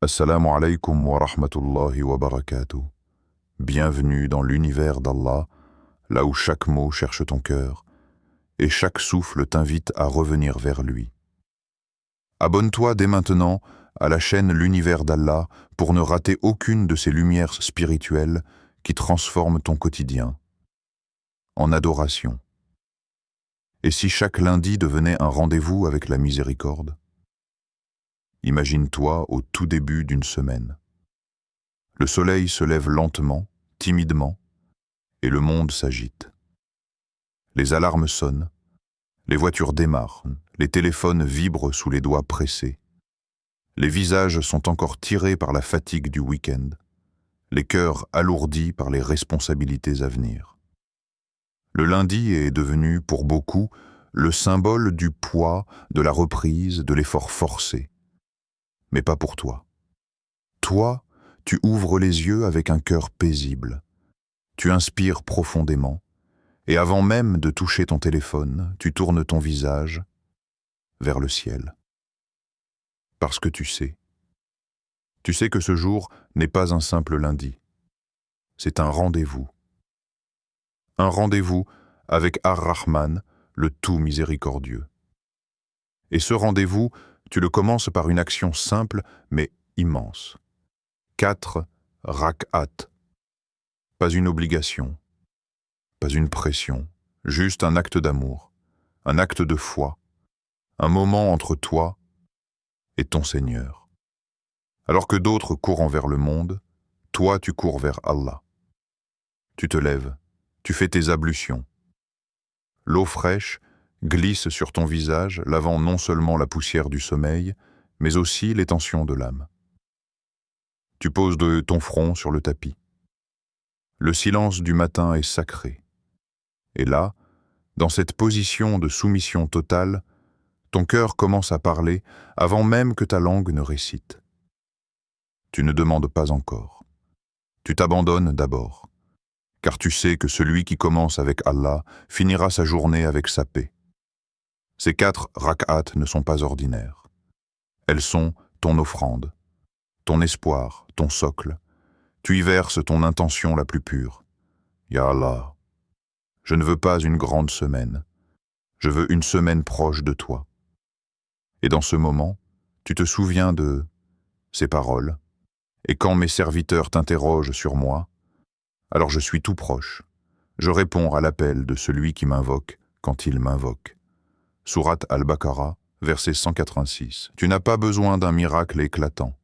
Assalamu alaikum wa rahmatullahi wa barakatuh. Bienvenue dans l'univers d'Allah, là où chaque mot cherche ton cœur et chaque souffle t'invite à revenir vers lui. Abonne-toi dès maintenant à la chaîne L'univers d'Allah pour ne rater aucune de ces lumières spirituelles qui transforment ton quotidien en adoration. Et si chaque lundi devenait un rendez-vous avec la miséricorde? Imagine-toi au tout début d'une semaine. Le soleil se lève lentement, timidement, et le monde s'agite. Les alarmes sonnent, les voitures démarrent, les téléphones vibrent sous les doigts pressés. Les visages sont encore tirés par la fatigue du week-end, les cœurs alourdis par les responsabilités à venir. Le lundi est devenu, pour beaucoup, le symbole du poids, de la reprise, de l'effort forcé. Mais pas pour toi. Toi, tu ouvres les yeux avec un cœur paisible. Tu inspires profondément, et avant même de toucher ton téléphone, tu tournes ton visage vers le ciel. Parce que tu sais que ce jour n'est pas un simple lundi. C'est un rendez-vous. Un rendez-vous avec Ar-Rahman, le tout miséricordieux. Et ce rendez-vous, tu le commences par une action simple mais immense. 4 rak'at. Pas une obligation, pas une pression, juste un acte d'amour, un acte de foi, un moment entre toi et ton Seigneur. Alors que d'autres courent vers le monde, toi tu cours vers Allah. Tu te lèves, tu fais tes ablutions. L'eau fraîche glisse sur ton visage, lavant non seulement la poussière du sommeil, mais aussi les tensions de l'âme. Tu poses ton front sur le tapis. Le silence du matin est sacré. Et là, dans cette position de soumission totale, ton cœur commence à parler avant même que ta langue ne récite. Tu ne demandes pas encore. Tu t'abandonnes d'abord, car tu sais que celui qui commence avec Allah finira sa journée avec sa paix. Ces 4 rak'at ne sont pas ordinaires. Elles sont ton offrande, ton espoir, ton socle. Tu y verses ton intention la plus pure. Ya Allah, je ne veux pas une grande semaine. Je veux une semaine proche de toi. Et dans ce moment, tu te souviens de ces paroles. Et quand mes serviteurs t'interrogent sur moi, alors je suis tout proche. Je réponds à l'appel de celui qui m'invoque quand il m'invoque. Sourate Al-Baqarah, verset 186. Tu n'as pas besoin d'un miracle éclatant.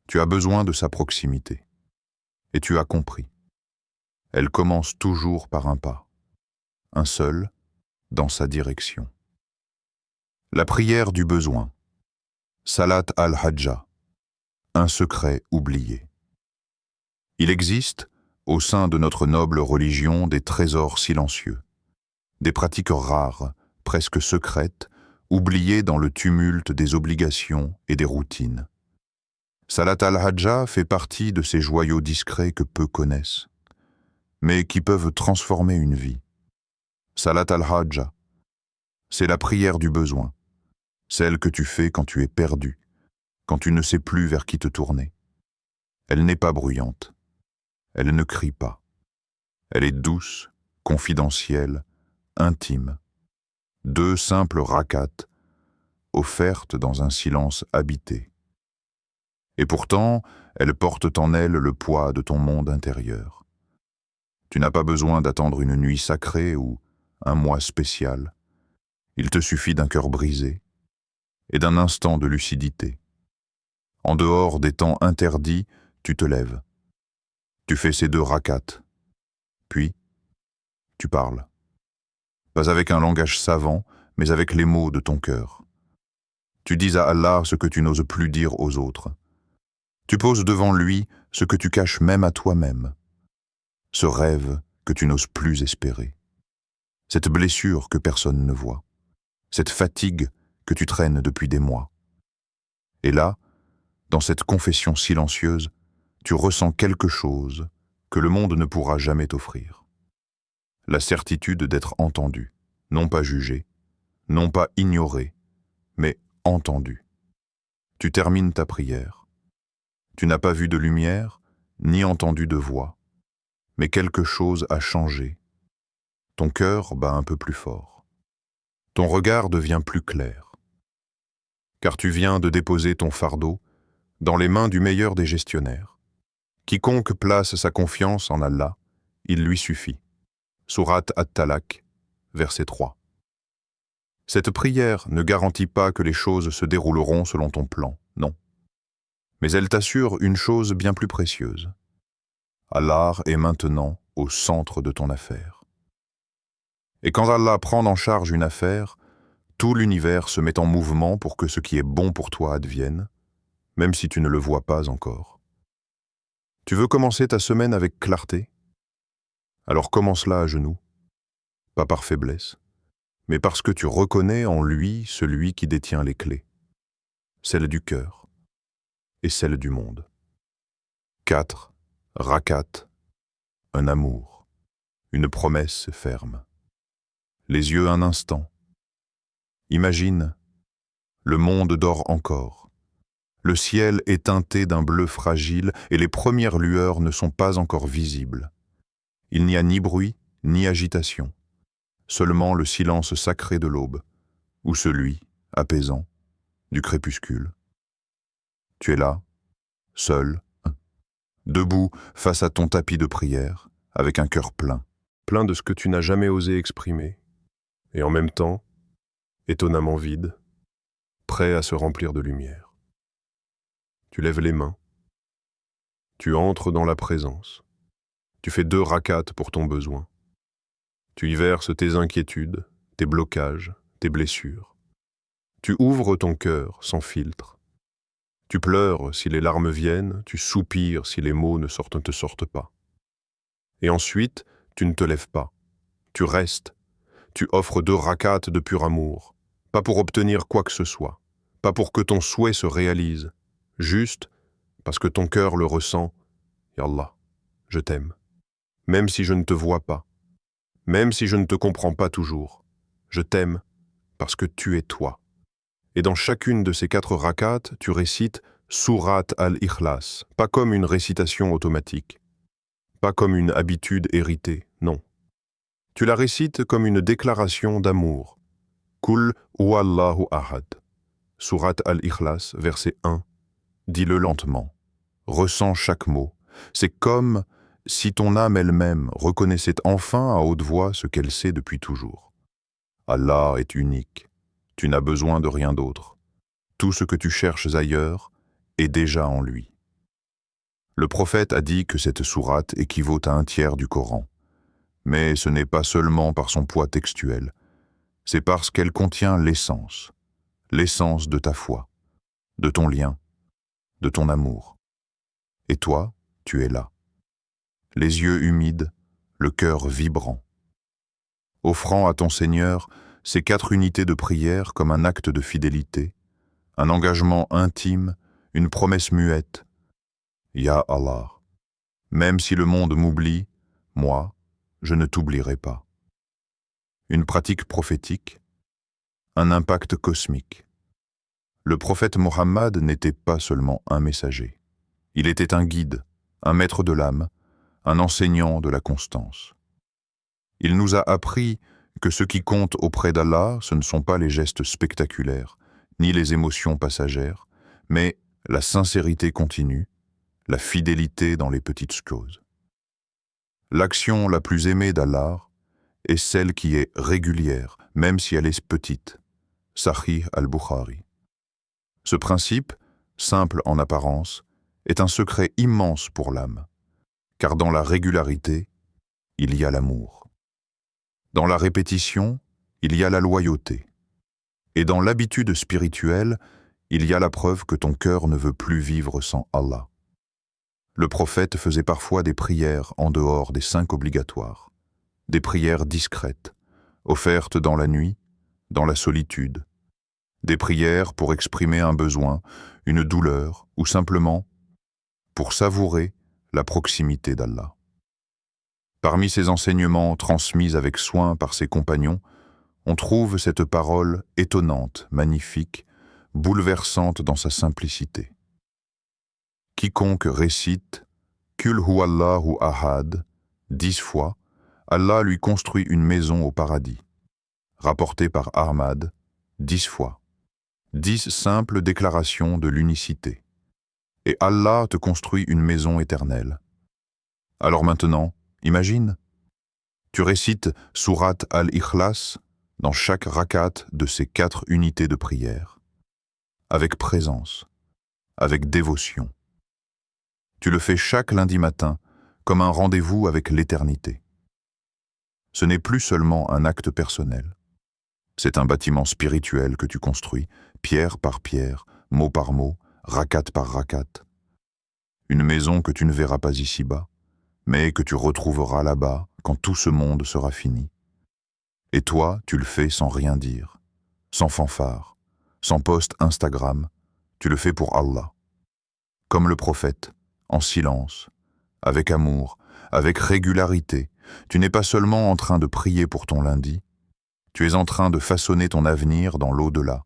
Tu as besoin de sa proximité. Et tu as compris. Elle commence toujours par un pas. Un seul, dans sa direction. La prière du besoin. Salat al-Hajjah. Un secret oublié. Il existe, au sein de notre noble religion, des trésors silencieux, des pratiques rares, presque secrètes, oubliées dans le tumulte des obligations et des routines. Salat al-Hajjah fait partie de ces joyaux discrets que peu connaissent, mais qui peuvent transformer une vie. Salat al-Hajjah, c'est la prière du besoin, celle que tu fais quand tu es perdu, quand tu ne sais plus vers qui te tourner. Elle n'est pas bruyante, elle ne crie pas. Elle est douce, confidentielle, intime. 2 simples rak'at, offertes dans un silence habité. Et pourtant, elles portent en elles le poids de ton monde intérieur. Tu n'as pas besoin d'attendre une nuit sacrée ou un mois spécial. Il te suffit d'un cœur brisé et d'un instant de lucidité. En dehors des temps interdits, tu te lèves. Tu fais ces 2 rak'at. Puis, tu parles. Pas avec un langage savant, mais avec les mots de ton cœur. Tu dis à Allah ce que tu n'oses plus dire aux autres. Tu poses devant lui ce que tu caches même à toi-même. Ce rêve que tu n'oses plus espérer. Cette blessure que personne ne voit. Cette fatigue que tu traînes depuis des mois. Et là, dans cette confession silencieuse, tu ressens quelque chose que le monde ne pourra jamais t'offrir. La certitude d'être entendu, non pas jugé, non pas ignoré, mais entendu. Tu termines ta prière. Tu n'as pas vu de lumière, ni entendu de voix, mais quelque chose a changé. Ton cœur bat un peu plus fort. Ton regard devient plus clair. Car tu viens de déposer ton fardeau dans les mains du meilleur des gestionnaires. Quiconque place sa confiance en Allah, il lui suffit. Sourate At-Talaq, verset 3. Cette prière ne garantit pas que les choses se dérouleront selon ton plan, non. Mais elle t'assure une chose bien plus précieuse. Allah est maintenant au centre de ton affaire. Et quand Allah prend en charge une affaire, tout l'univers se met en mouvement pour que ce qui est bon pour toi advienne, même si tu ne le vois pas encore. Tu veux commencer ta semaine avec clarté? Alors commence-la à genoux, pas par faiblesse, mais parce que tu reconnais en lui celui qui détient les clés, celle du cœur et celle du monde. 4. Rakat, un amour, une promesse ferme. Les yeux un instant. Imagine, le monde dort encore. Le ciel est teinté d'un bleu fragile et les premières lueurs ne sont pas encore visibles. Il n'y a ni bruit, ni agitation, seulement le silence sacré de l'aube, ou celui, apaisant, du crépuscule. Tu es là, seul, debout face à ton tapis de prière, avec un cœur plein, plein de ce que tu n'as jamais osé exprimer, et en même temps, étonnamment vide, prêt à se remplir de lumière. Tu lèves les mains, tu entres dans la présence, tu fais 2 rakats pour ton besoin. Tu y verses tes inquiétudes, tes blocages, tes blessures. Tu ouvres ton cœur sans filtre. Tu pleures si les larmes viennent, tu soupires si les mots ne te sortent pas. Et ensuite, tu ne te lèves pas. Tu restes. Tu offres 2 rakats de pur amour, pas pour obtenir quoi que ce soit, pas pour que ton souhait se réalise, juste parce que ton cœur le ressent. Ya Allah, je t'aime. Même si je ne te vois pas, même si je ne te comprends pas toujours, je t'aime parce que tu es toi. Et dans chacune de ces 4 rakats, tu récites Surat al-Ikhlas, pas comme une récitation automatique, pas comme une habitude héritée, non. Tu la récites comme une déclaration d'amour. Kul huwallahu ahad. Surat al-Ikhlas, verset 1. Dis-le lentement. Ressens chaque mot. C'est comme si ton âme elle-même reconnaissait enfin à haute voix ce qu'elle sait depuis toujours. Allah est unique. Tu n'as besoin de rien d'autre. Tout ce que tu cherches ailleurs est déjà en lui. Le prophète a dit que cette sourate équivaut à 1/3 du Coran. Mais ce n'est pas seulement par son poids textuel, c'est parce qu'elle contient l'essence de ta foi, de ton lien, de ton amour. Et toi, tu es là, les yeux humides, le cœur vibrant, offrant à ton Seigneur ces 4 unités de prière comme un acte de fidélité, un engagement intime, une promesse muette. Ya Allah, même si le monde m'oublie, moi, je ne t'oublierai pas. Une pratique prophétique, un impact cosmique. Le prophète Mohammed n'était pas seulement un messager. Il était un guide, un maître de l'âme, un enseignant de la constance. Il nous a appris que ce qui compte auprès d'Allah, ce ne sont pas les gestes spectaculaires, ni les émotions passagères, mais la sincérité continue, la fidélité dans les petites choses. L'action la plus aimée d'Allah est celle qui est régulière, même si elle est petite. Sahih al-Bukhari. Ce principe, simple en apparence, est un secret immense pour l'âme, car dans la régularité, il y a l'amour. Dans la répétition, il y a la loyauté. Et dans l'habitude spirituelle, il y a la preuve que ton cœur ne veut plus vivre sans Allah. Le prophète faisait parfois des prières en dehors des 5 obligatoires, des prières discrètes, offertes dans la nuit, dans la solitude, des prières pour exprimer un besoin, une douleur ou simplement pour savourer la proximité d'Allah. Parmi ces enseignements transmis avec soin par ses compagnons, on trouve cette parole étonnante, magnifique, bouleversante dans sa simplicité. quiconque récite Kul huwallahu ahad 10 fois, Allah lui construit une maison au paradis. Rapporté par Ahmad 10 fois. 10 simples déclarations de l'unicité. Et Allah te construit une maison éternelle. Alors maintenant, imagine, tu récites Surat al-Ikhlas dans chaque rakat de ces 4 unités de prière, avec présence, avec dévotion. Tu le fais chaque lundi matin comme un rendez-vous avec l'éternité. Ce n'est plus seulement un acte personnel. C'est un bâtiment spirituel que tu construis, pierre par pierre, mot par mot, rakat par rakat. Une maison que tu ne verras pas ici-bas, mais que tu retrouveras là-bas quand tout ce monde sera fini. Et toi, tu le fais sans rien dire, sans fanfare, sans post Instagram, tu le fais pour Allah. Comme le prophète, en silence, avec amour, avec régularité, tu n'es pas seulement en train de prier pour ton lundi, tu es en train de façonner ton avenir dans l'au-delà,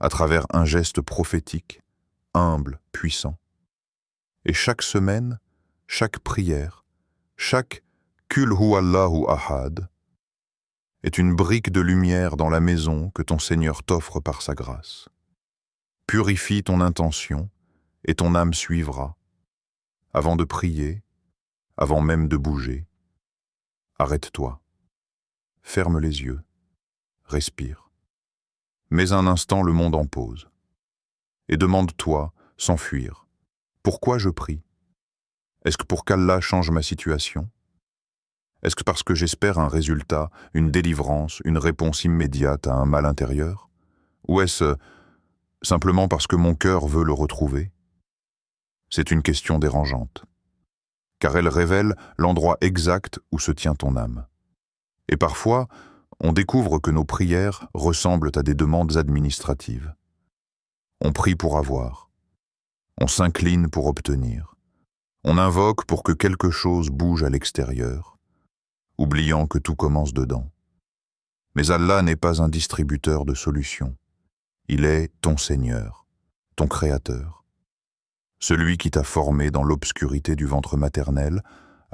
à travers un geste prophétique, humble, puissant. Et chaque semaine, chaque prière, chaque Kul huwallahu ahad est une brique de lumière dans la maison que ton Seigneur t'offre par sa grâce. Purifie ton intention et ton âme suivra. Avant de prier, avant même de bouger, arrête-toi, ferme les yeux, respire. Mets un instant le monde en pause et demande-toi, sans fuir, pourquoi je prie? Est-ce que pour qu'Allah change ma situation? Est-ce que parce que j'espère un résultat, une délivrance, une réponse immédiate à un mal intérieur? Ou est-ce simplement parce que mon cœur veut le retrouver? C'est une question dérangeante, car elle révèle l'endroit exact où se tient ton âme. Et parfois, on découvre que nos prières ressemblent à des demandes administratives. On prie pour avoir, on s'incline pour obtenir, on invoque pour que quelque chose bouge à l'extérieur, oubliant que tout commence dedans. Mais Allah n'est pas un distributeur de solutions. Il est ton Seigneur, ton Créateur, celui qui t'a formé dans l'obscurité du ventre maternel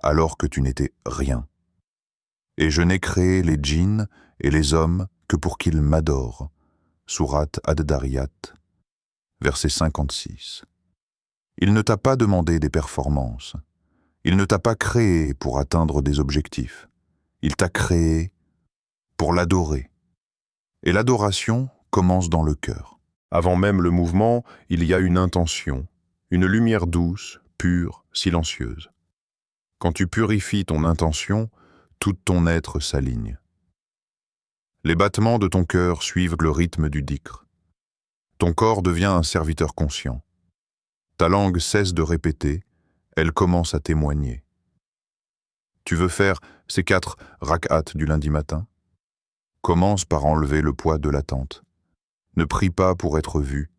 alors que tu n'étais rien. Et je n'ai créé les djinns et les hommes que pour qu'ils m'adorent. Surat Ad-Dariyat, verset 56. Il ne t'a pas demandé des performances. Il ne t'a pas créé pour atteindre des objectifs. Il t'a créé pour l'adorer. Et l'adoration commence dans le cœur. Avant même le mouvement, il y a une intention, une lumière douce, pure, silencieuse. Quand tu purifies ton intention, tout ton être s'aligne. Les battements de ton cœur suivent le rythme du dhikr. Ton corps devient un serviteur conscient. Ta langue cesse de répéter, elle commence à témoigner. Tu veux faire ces 4 rak'at du lundi matin? Commence par enlever le poids de l'attente. Ne prie pas pour être vu.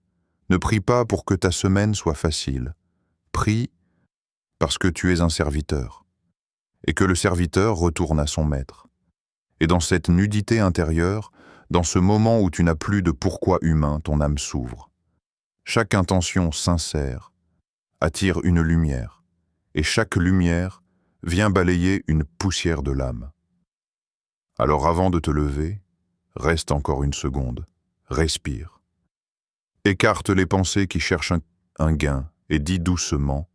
Ne prie pas pour que ta semaine soit facile. Prie parce que tu es un serviteur et que le serviteur retourne à son maître. Et dans cette nudité intérieure, dans ce moment où tu n'as plus de pourquoi humain, ton âme s'ouvre. Chaque intention sincère attire une lumière, et chaque lumière vient balayer une poussière de l'âme. Alors avant de te lever, reste encore une seconde, respire. Écarte les pensées qui cherchent un gain et dis doucement,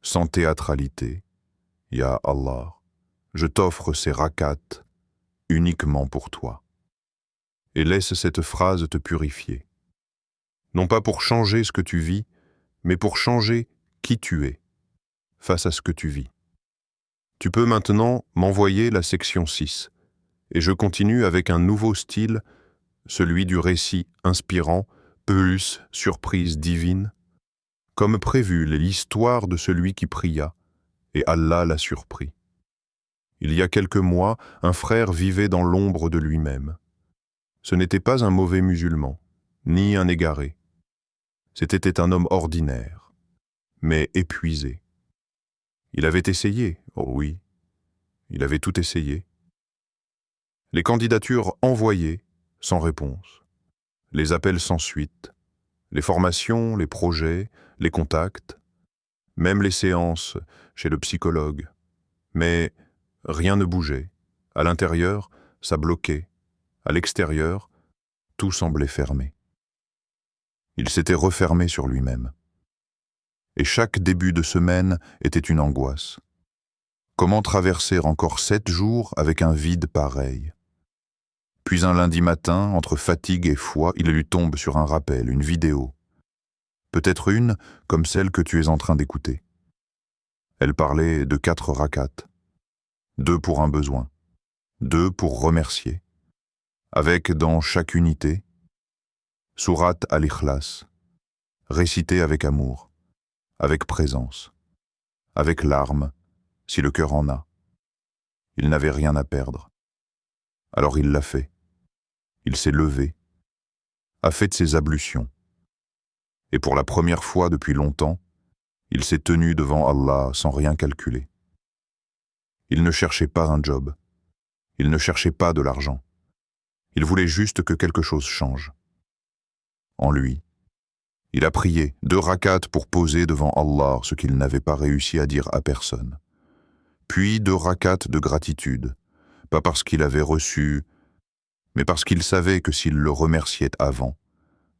sans théâtralité, « Ya Allah, je t'offre ces rakats uniquement pour toi. » Et laisse cette phrase te purifier. Non pas pour changer ce que tu vis, mais pour changer qui tu es face à ce que tu vis. Tu peux maintenant m'envoyer la section 6, et je continue avec un nouveau style, celui du récit inspirant, plus surprise divine, comme prévu l'histoire de celui qui pria, et Allah l'a surpris. Il y a quelques mois, un frère vivait dans l'ombre de lui-même. Ce n'était pas un mauvais musulman, ni un égaré. C'était un homme ordinaire, mais épuisé. Il avait essayé, oh oui, il avait tout essayé. Les candidatures envoyées, sans réponse. Les appels sans suite. Les formations, les projets, les contacts. même les séances chez le psychologue. Mais rien ne bougeait. À l'intérieur, ça bloquait. À l'extérieur, tout semblait fermé. Il s'était refermé sur lui-même. Et chaque début de semaine était une angoisse. Comment traverser encore 7 jours avec un vide pareil? Puis un lundi matin, entre fatigue et foi, il lui tombe sur un rappel, une vidéo. Peut-être une comme celle que tu es en train d'écouter. Elle parlait de 4 rakats. 2 pour un besoin, 2 pour remercier. Avec dans chaque unité, Surat al-Ikhlas, récité avec amour, avec présence, avec larmes, si le cœur en a. Il n'avait rien à perdre. Alors il l'a fait. Il s'est levé, a fait de ses ablutions. Et pour la première fois depuis longtemps, il s'est tenu devant Allah sans rien calculer. Il ne cherchait pas un job. Il ne cherchait pas de l'argent. Il voulait juste que quelque chose change. En lui, il a prié 2 rakats pour poser devant Allah ce qu'il n'avait pas réussi à dire à personne. Puis 2 rakats de gratitude, pas parce qu'il avait reçu, mais parce qu'il savait que s'il le remerciait avant,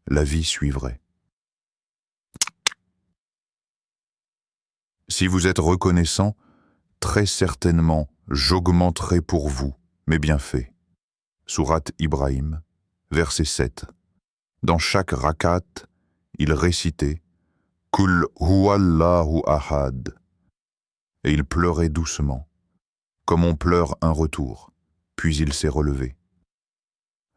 la vie suivrait. Si vous êtes reconnaissant, très certainement j'augmenterai pour vous mes bienfaits. Surat Ibrahim, verset 7. Dans chaque rakat, il récitait « Kul huwallahu ahad » et il pleurait doucement, comme on pleure un retour, puis il s'est relevé.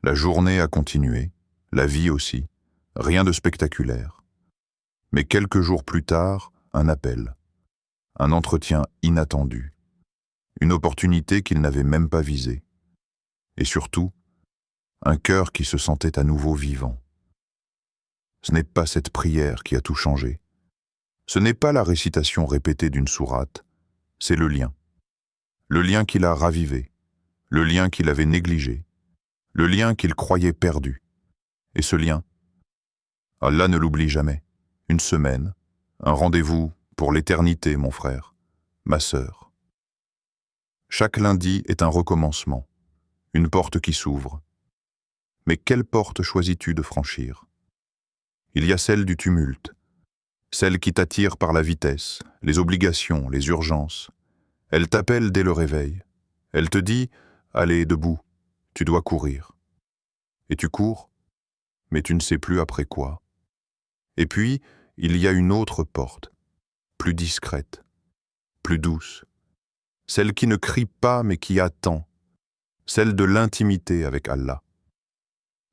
La journée a continué, la vie aussi, rien de spectaculaire. Mais quelques jours plus tard, un appel, un entretien inattendu, une opportunité qu'il n'avait même pas visée, et surtout, un cœur qui se sentait à nouveau vivant. Ce n'est pas cette prière qui a tout changé. Ce n'est pas la récitation répétée d'une sourate, c'est le lien. Le lien qu'il a ravivé, le lien qu'il avait négligé, le lien qu'il croyait perdu. Et ce lien, Allah ne l'oublie jamais. Une semaine, un rendez-vous pour l'éternité, mon frère, ma sœur. Chaque lundi est un recommencement, une porte qui s'ouvre. Mais quelle porte choisis-tu de franchir? Il y a celle du tumulte, celle qui t'attire par la vitesse, les obligations, les urgences. Elle t'appelle dès le réveil. Elle te dit « Allez, debout, tu dois courir ». Et tu cours, mais tu ne sais plus après quoi. Et puis, il y a une autre porte, plus discrète, plus douce, celle qui ne crie pas mais qui attend, celle de l'intimité avec Allah.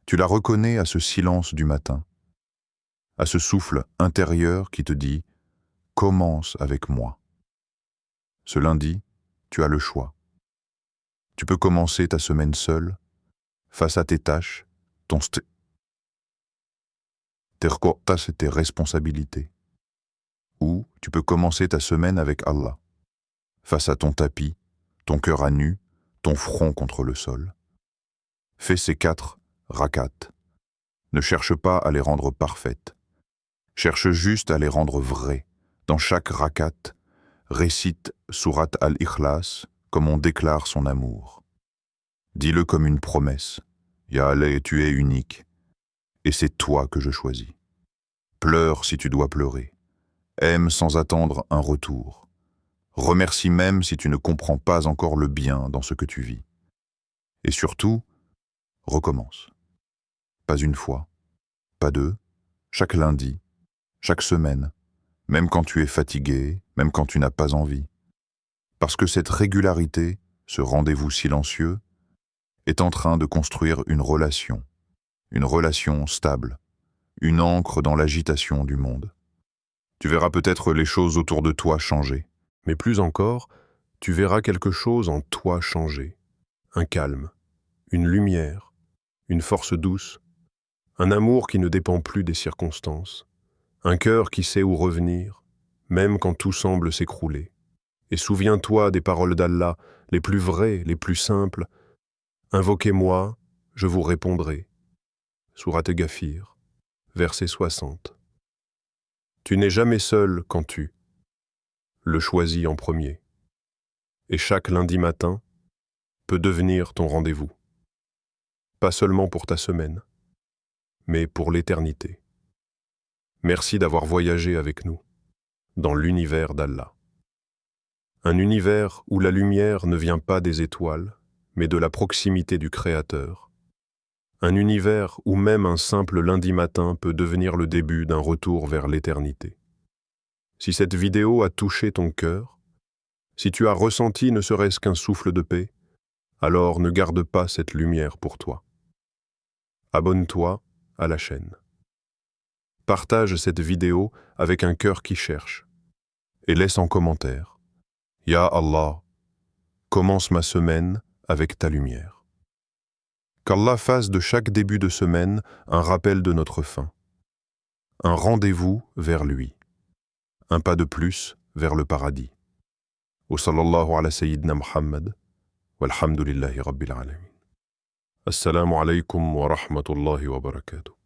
Tu la reconnais à ce silence du matin, à ce souffle intérieur qui te dit « Commence avec moi ». Ce lundi, tu as le choix. Tu peux commencer ta semaine seule, face à tes tâches, tes responsabilités. Ou tu peux commencer ta semaine avec Allah, face à ton tapis, ton cœur à nu, ton front contre le sol. Fais ces 4 rakats. Ne cherche pas à les rendre parfaites. Cherche juste à les rendre vraies. Dans chaque rakat, récite Surat al-Ikhlas comme on déclare son amour. Dis-le comme une promesse. Ya Allah, tu es unique. Et c'est toi que je choisis. Pleure si tu dois pleurer. Aime sans attendre un retour. Remercie même si tu ne comprends pas encore le bien dans ce que tu vis. Et surtout, recommence. Pas une fois, pas 2, chaque lundi, chaque semaine, même quand tu es fatigué, même quand tu n'as pas envie. Parce que cette régularité, ce rendez-vous silencieux, est en train de construire une relation stable, une ancre dans l'agitation du monde. Tu verras peut-être les choses autour de toi changer, mais plus encore, tu verras quelque chose en toi changer. Un calme, une lumière, une force douce, un amour qui ne dépend plus des circonstances, un cœur qui sait où revenir, même quand tout semble s'écrouler. Et souviens-toi des paroles d'Allah, les plus vraies, les plus simples. Invoquez-moi, je vous répondrai. Sourate Ghafir, verset 60. Tu n'es jamais seul quand tu le choisis en premier. Et chaque lundi matin peut devenir ton rendez-vous. Pas seulement pour ta semaine, mais pour l'éternité. Merci d'avoir voyagé avec nous dans l'univers d'Allah. Un univers où la lumière ne vient pas des étoiles, mais de la proximité du Créateur. Un univers où même un simple lundi matin peut devenir le début d'un retour vers l'éternité. Si cette vidéo a touché ton cœur, si tu as ressenti ne serait-ce qu'un souffle de paix, alors ne garde pas cette lumière pour toi. Abonne-toi à la chaîne. Partage cette vidéo avec un cœur qui cherche et laisse en commentaire: Ya Allah, commence ma semaine avec ta lumière. Qu'Allah fasse de chaque début de semaine un rappel de notre fin, un rendez-vous vers lui, un pas de plus vers le paradis. Wa sallallahu ala sayyidina Muhammad, walhamdulillahi rabbil alamin. Assalamu alaikum wa rahmatullahi wa barakatuh.